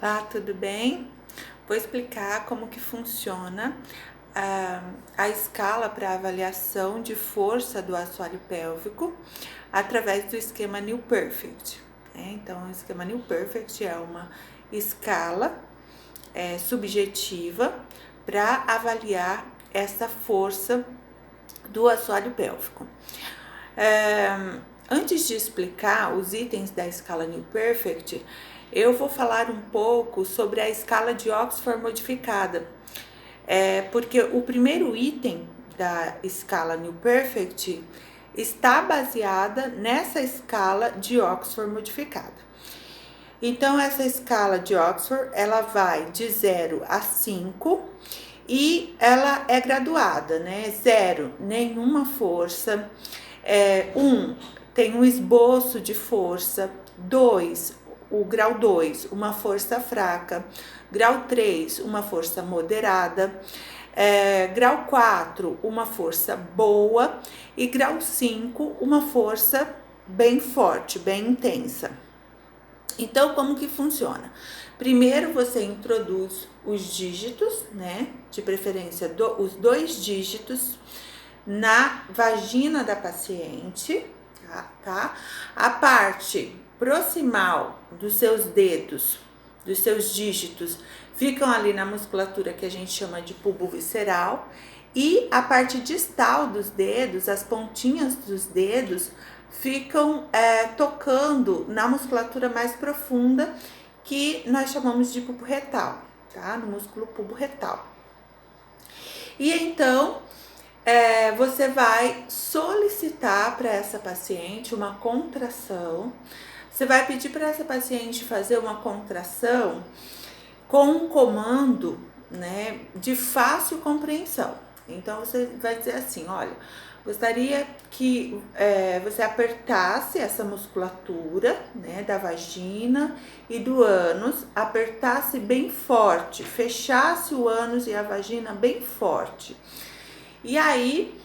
Olá, tudo bem? Vou explicar como que funciona a escala para avaliação de força do assoalho pélvico através do esquema New Perfect. Então, o esquema New Perfect é uma escala subjetiva para avaliar essa força do assoalho pélvico. Antes de explicar os itens da escala New Perfect, eu vou falar um pouco sobre a escala de Oxford modificada, porque o primeiro item da escala New Perfect está baseada nessa escala de Oxford modificada. Então, essa escala de Oxford, ela vai de 0 a 5 e ela é graduada, né? 0, nenhuma força. 1, tem um esboço de força. 2, o grau 2, uma força fraca. Grau 3, uma força moderada. Grau 4, uma força boa. E grau 5, uma força bem forte, bem intensa. Então, como que funciona? Primeiro, você introduz os dígitos, né? De preferência, os 2 dígitos na vagina da paciente, tá? A parte proximal dos seus dedos, dos seus dígitos, ficam ali na musculatura que a gente chama de bulbo visceral, e a parte distal dos dedos, as pontinhas dos dedos, ficam tocando na musculatura mais profunda, que nós chamamos de bulbo retal, tá? No músculo bulbo retal. E então, você vai solicitar para essa paciente uma contração. Você vai pedir para essa paciente fazer uma contração com um comando, né, de fácil compreensão. Então, você vai dizer assim, olha, gostaria que você apertasse essa musculatura, né, da vagina e do ânus, apertasse bem forte, fechasse o ânus e a vagina bem forte. E aí,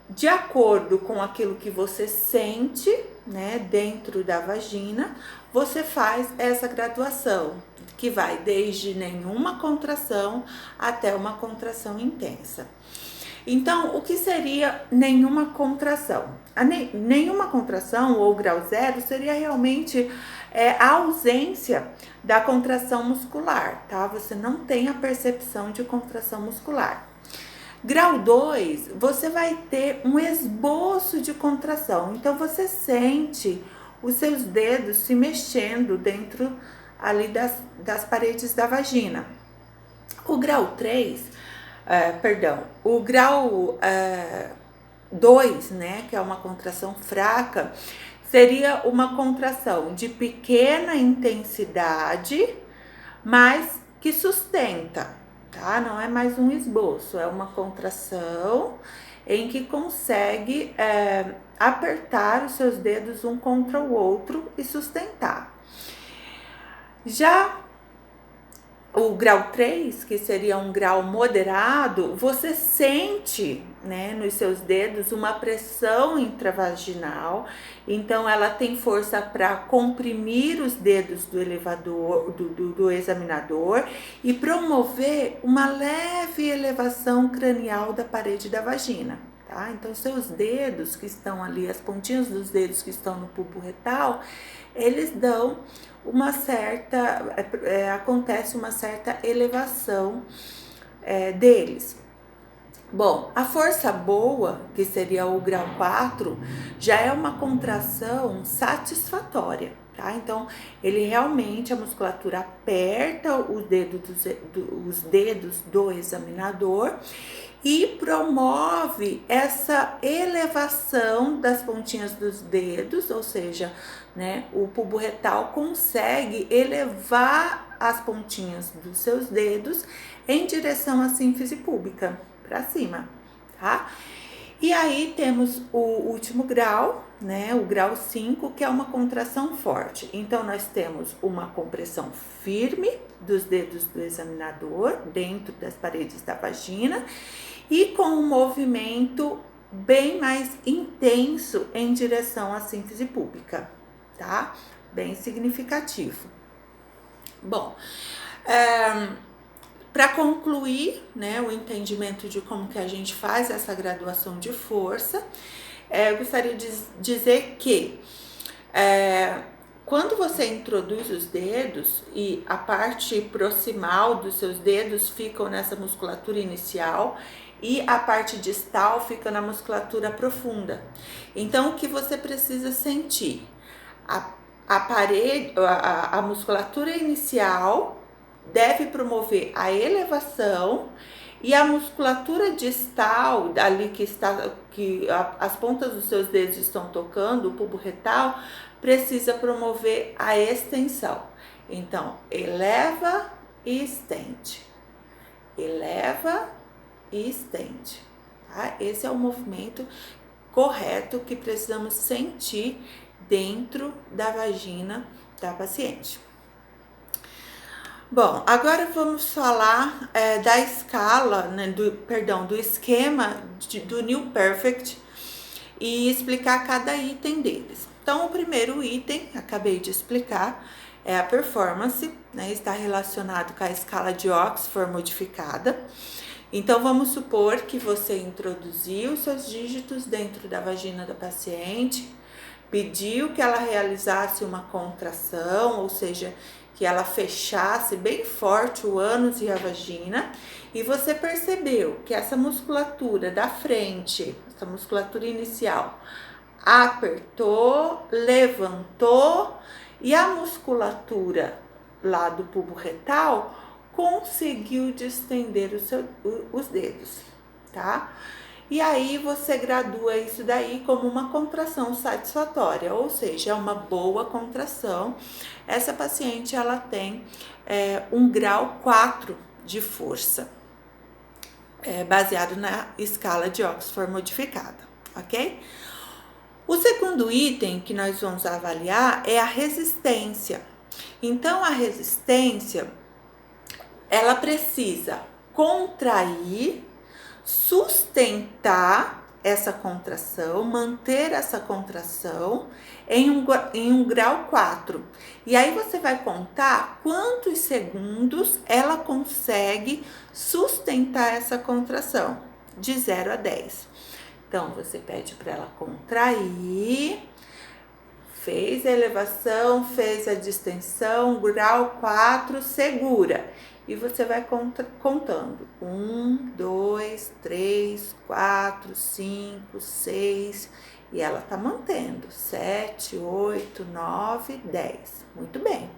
de acordo com aquilo que você sente, né, dentro da vagina, você faz essa graduação, que vai desde nenhuma contração até uma contração intensa. Então, o que seria nenhuma contração? Nenhuma contração, ou grau 0, seria realmente a ausência da contração muscular, tá? Você não tem a percepção de contração muscular. Grau 2, você vai ter um esboço de contração. Então, você sente os seus dedos se mexendo dentro ali das paredes da vagina. O grau 3, o grau 2, né, que é uma contração fraca, seria uma contração de pequena intensidade, mas que sustenta, tá? Não é mais um esboço, é uma contração em que consegue apertar os seus dedos um contra o outro e sustentar. Já o grau 3, que seria um grau moderado, você sente, né, nos seus dedos uma pressão intravaginal, então ela tem força para comprimir os dedos do elevador, do examinador, e promover uma leve elevação cranial da parede da vagina. Tá? Então, seus dedos que estão ali, as pontinhas dos dedos que estão no bulbo retal, eles dão uma certa, acontece uma certa elevação deles. Bom, a força boa, que seria o grau 4, já é uma contração satisfatória, tá? Então, ele realmente, a musculatura aperta os dedos do examinador e promove essa elevação das pontinhas dos dedos, ou seja, né, o bulbo retal consegue elevar as pontinhas dos seus dedos em direção à sínfise púbica, para cima, tá? E aí temos o último grau, né, o grau 5, que é uma contração forte. Então, nós temos uma compressão firme dos dedos do examinador dentro das paredes da vagina e com um movimento bem mais intenso em direção à sínfise púbica, tá? Bem significativo. Bom, para concluir, né, o entendimento de como que a gente faz essa graduação de força, eu gostaria de dizer que quando você introduz os dedos e a parte proximal dos seus dedos ficam nessa musculatura inicial e a parte distal fica na musculatura profunda. Então, o que você precisa sentir? A musculatura inicial deve promover a elevação e a musculatura distal, ali que as pontas dos seus dedos estão tocando, o bulbo retal, precisa promover a extensão. Então, eleva e estende. Eleva e estende. Tá? Esse é o movimento correto que precisamos sentir dentro da vagina da paciente. Bom, agora vamos falar da escala, né, do esquema do New Perfect e explicar cada item deles. Então, o primeiro item, acabei de explicar, é a performance, né, está relacionado com a escala de Oxford modificada. Então, vamos supor que você introduziu seus dígitos dentro da vagina da paciente, pediu que ela realizasse uma contração, ou seja, que ela fechasse bem forte o ânus e a vagina, e você percebeu que essa musculatura da frente, essa musculatura inicial, apertou, levantou, e a musculatura lá do bulbo retal conseguiu distender os dedos, tá? E aí você gradua isso daí como uma contração satisfatória, ou seja, é uma boa contração. Essa paciente, ela tem um grau 4 de força, baseado na escala de Oxford modificada, ok? O segundo item que nós vamos avaliar é a resistência. Então, a resistência, ela precisa contrair, sustentar essa contração, manter essa contração em um grau 4. E aí você vai contar quantos segundos ela consegue sustentar essa contração, de 0 a 10. Então, você pede para ela contrair, fez a elevação, fez a distensão, grau 4, segura. E você vai contando. 1, 2, 3, 4, 5, 6. E ela tá mantendo. 7, 8, 9, 10. Muito bem.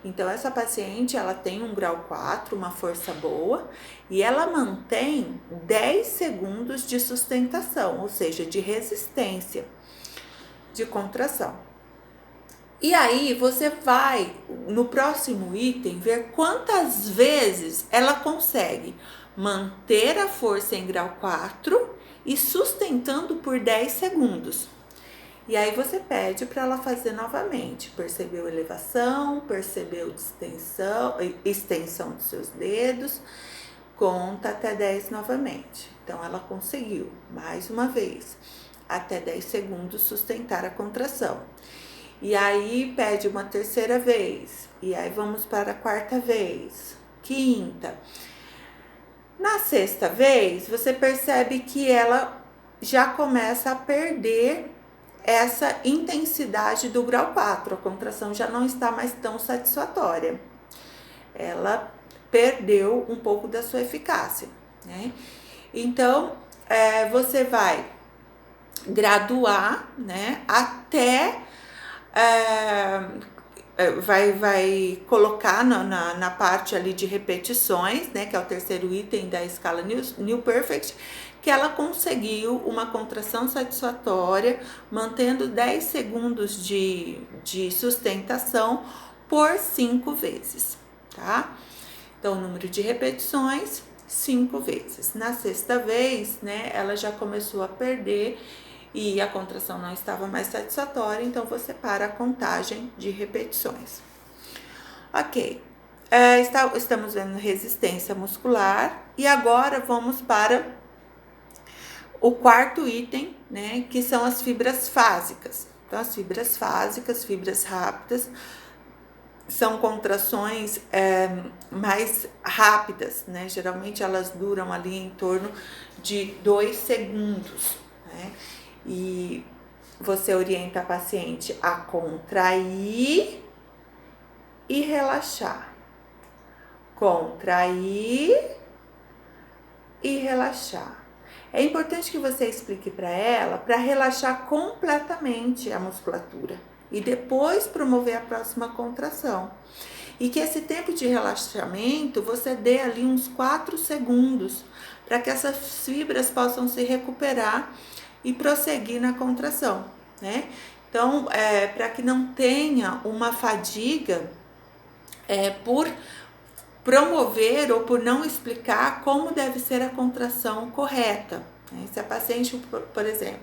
Então, essa paciente, ela tem um grau 4, uma força boa. E ela mantém 10 segundos de sustentação, ou seja, de resistência, de contração. E aí, você vai, no próximo item, ver quantas vezes ela consegue manter a força em grau 4 e sustentando por 10 segundos. E aí, você pede para ela fazer novamente. Percebeu elevação, percebeu extensão dos seus dedos, conta até 10 novamente. Então, ela conseguiu, mais uma vez, até 10 segundos sustentar a contração. E aí pede uma terceira vez, e aí vamos para a quarta vez, quinta. Na sexta vez, você percebe que ela já começa a perder essa intensidade do grau 4, a contração já não está mais tão satisfatória. Ela perdeu um pouco da sua eficácia, né? Então, você vai graduar, né, até... vai colocar na parte ali de repetições, né, que é o terceiro item da escala New Perfect, que ela conseguiu uma contração satisfatória, mantendo 10 segundos de sustentação por 5 vezes, tá? Então, o número de repetições, 5 vezes. Na sexta vez, né, ela já começou a perder e a contração não estava mais satisfatória, então você para a contagem de repetições. Ok, estamos vendo resistência muscular e agora vamos para o quarto item, né, que são as fibras fásicas. Então, as fibras fásicas, fibras rápidas, são contrações mais rápidas, né? Geralmente elas duram ali em torno de 2 segundos, né? E você orienta a paciente a contrair e relaxar. Contrair e relaxar. É importante que você explique para ela para relaxar completamente a musculatura e depois promover a próxima contração. E que esse tempo de relaxamento você dê ali uns 4 segundos para que essas fibras possam se recuperar e prosseguir na contração, né? Então, para que não tenha uma fadiga por promover ou por não explicar como deve ser a contração correta, né? Se a paciente, por exemplo,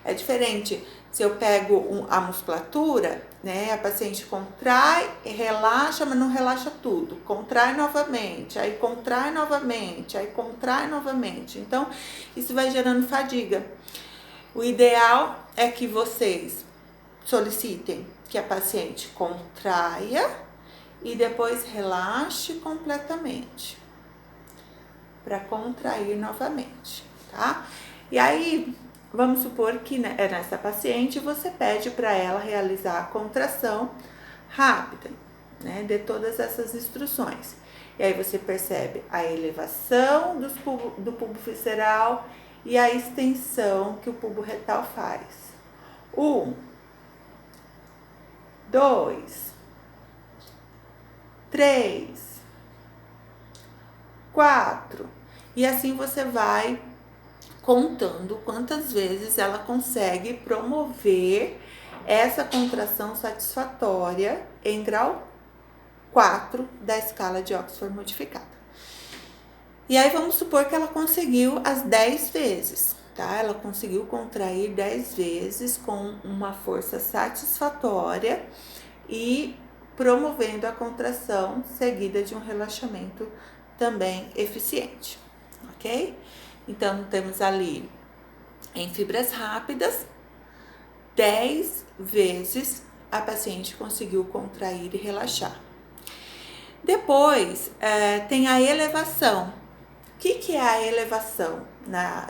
é diferente se eu pego a musculatura, né? A paciente contrai, relaxa, mas não relaxa tudo. Contrai novamente, aí contrai novamente, aí contrai novamente. Então, isso vai gerando fadiga. O ideal é que vocês solicitem que a paciente contraia e depois relaxe completamente para contrair novamente, tá? E aí, vamos supor que nessa paciente você pede para ela realizar a contração rápida, né? De todas essas instruções. E aí você percebe a elevação do bulbo visceral e a extensão que o bulbo retal faz. 1, 2, 3, 4. E assim você vai contando quantas vezes ela consegue promover essa contração satisfatória em grau 4 da escala de Oxford modificada. E aí vamos supor que ela conseguiu as 10 vezes, tá? Ela conseguiu contrair 10 vezes com uma força satisfatória e promovendo a contração seguida de um relaxamento também eficiente, ok? Então, temos ali em fibras rápidas, 10 vezes a paciente conseguiu contrair e relaxar. Depois, tem a elevação. O que é a elevação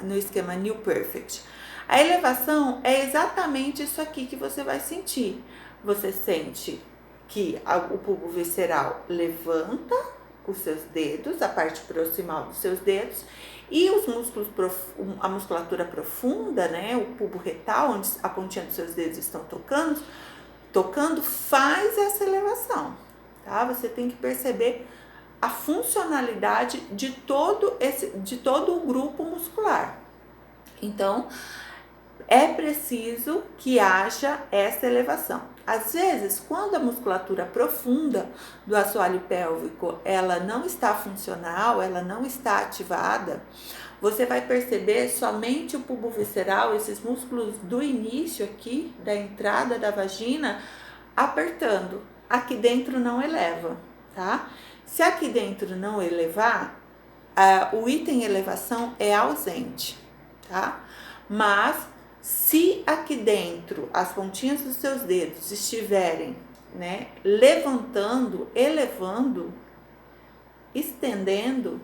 no esquema New Perfect? A elevação é exatamente isso aqui que você vai sentir. Você sente que o bulbo visceral levanta os seus dedos, a parte proximal dos seus dedos, e os músculos, a musculatura profunda, né, o bulbo retal, onde a pontinha dos seus dedos estão tocando, faz essa elevação, tá? Você tem que perceber a funcionalidade de todo o grupo muscular. Então, é preciso que haja essa elevação. Às vezes, quando a musculatura profunda do assoalho pélvico, ela não está funcional, ela não está ativada, você vai perceber somente o bulbo visceral, esses músculos do início aqui, da entrada da vagina, apertando. Aqui dentro não eleva, tá? Se aqui dentro não elevar, o item elevação é ausente, tá? Mas se aqui dentro as pontinhas dos seus dedos estiverem, né, levantando, elevando, estendendo,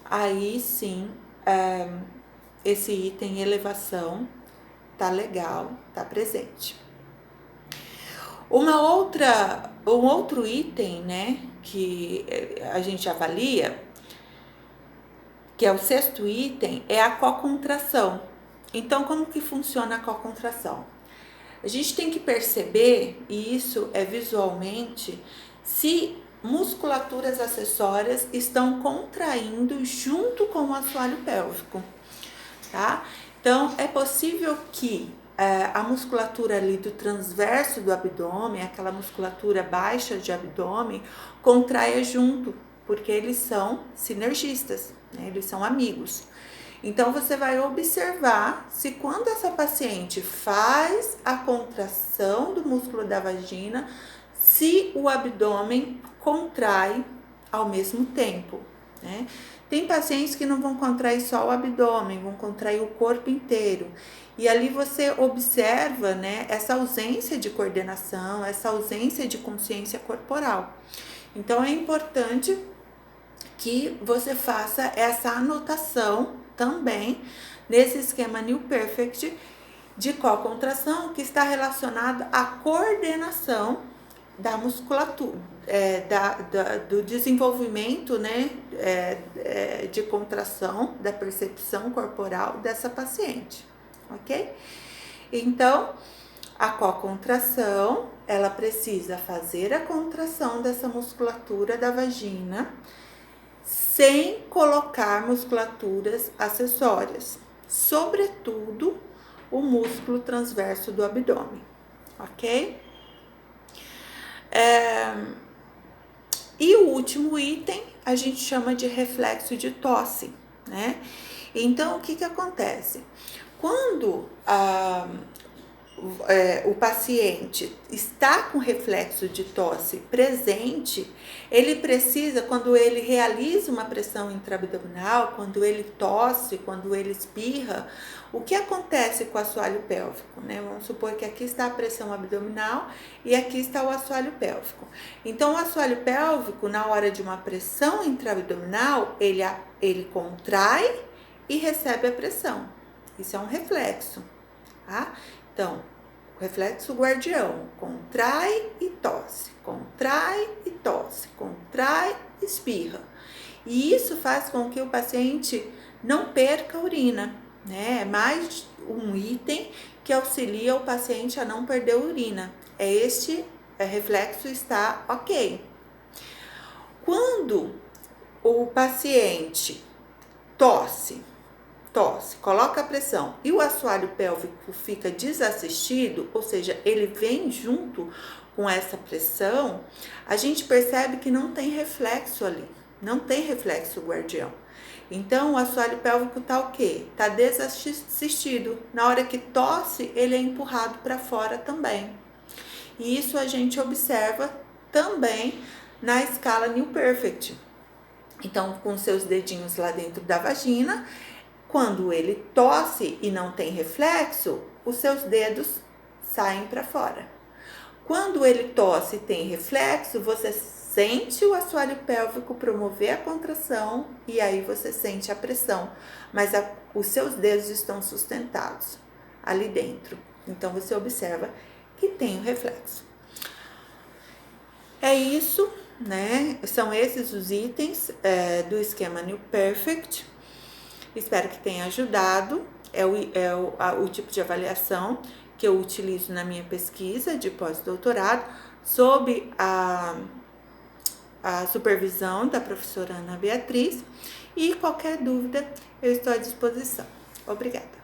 aí sim esse item elevação tá legal, tá presente. Um outro item, né, que a gente avalia, que é o 6º item, é a cocontração. Então, como que funciona a cocontração? A gente tem que perceber, e isso é visualmente, se musculaturas acessórias estão contraindo junto com o assoalho pélvico, tá? Então, é possível que a musculatura ali do transverso do abdômen, aquela musculatura baixa de abdômen, contraia junto, porque eles são sinergistas, né? Eles são amigos. Então, você vai observar se quando essa paciente faz a contração do músculo da vagina, se o abdômen contrai ao mesmo tempo, né? Tem pacientes que não vão contrair só o abdômen, vão contrair o corpo inteiro. E ali você observa, né, essa ausência de coordenação, essa ausência de consciência corporal. Então é importante que você faça essa anotação também nesse esquema New Perfect de co-contração, que está relacionado à coordenação da musculatura, do desenvolvimento, né, de contração, da percepção corporal dessa paciente, ok? Então, a co-contração, ela precisa fazer a contração dessa musculatura da vagina sem colocar musculaturas acessórias, sobretudo o músculo transverso do abdômen, ok? E o último item a gente chama de reflexo de tosse, né? Então, o que acontece? Quando o paciente está com reflexo de tosse presente, ele precisa, quando ele realiza uma pressão intraabdominal, quando ele tosse, quando ele espirra, o que acontece com o assoalho pélvico, né? Vamos supor que aqui está a pressão abdominal e aqui está o assoalho pélvico. Então, o assoalho pélvico, na hora de uma pressão intraabdominal, ele contrai e recebe a pressão. Isso é um reflexo, tá? Então, o reflexo guardião, contrai e tosse, contrai e tosse, contrai e espirra. E isso faz com que o paciente não perca a urina, né? É mais um item que auxilia o paciente a não perder a urina. Este reflexo está ok. Quando o paciente tosse, coloca a pressão e o assoalho pélvico fica desassistido, ou seja, ele vem junto com essa pressão, a gente percebe que não tem reflexo ali, não tem reflexo guardião. Então, o assoalho pélvico tá o quê? Tá desassistido. Na hora que tosse, ele é empurrado para fora também. E isso a gente observa também na escala New Perfect. Então, com seus dedinhos lá dentro da vagina, quando ele tosse e não tem reflexo, os seus dedos saem para fora. Quando ele tosse e tem reflexo, você sente o assoalho pélvico promover a contração e aí você sente a pressão, mas os seus dedos estão sustentados ali dentro. Então, você observa que tem o reflexo. É isso, né? São esses os itens do esquema New Perfect. Espero que tenha ajudado. É o tipo de avaliação que eu utilizo na minha pesquisa de pós-doutorado, sob a supervisão da professora Ana Beatriz. E qualquer dúvida, eu estou à disposição. Obrigada.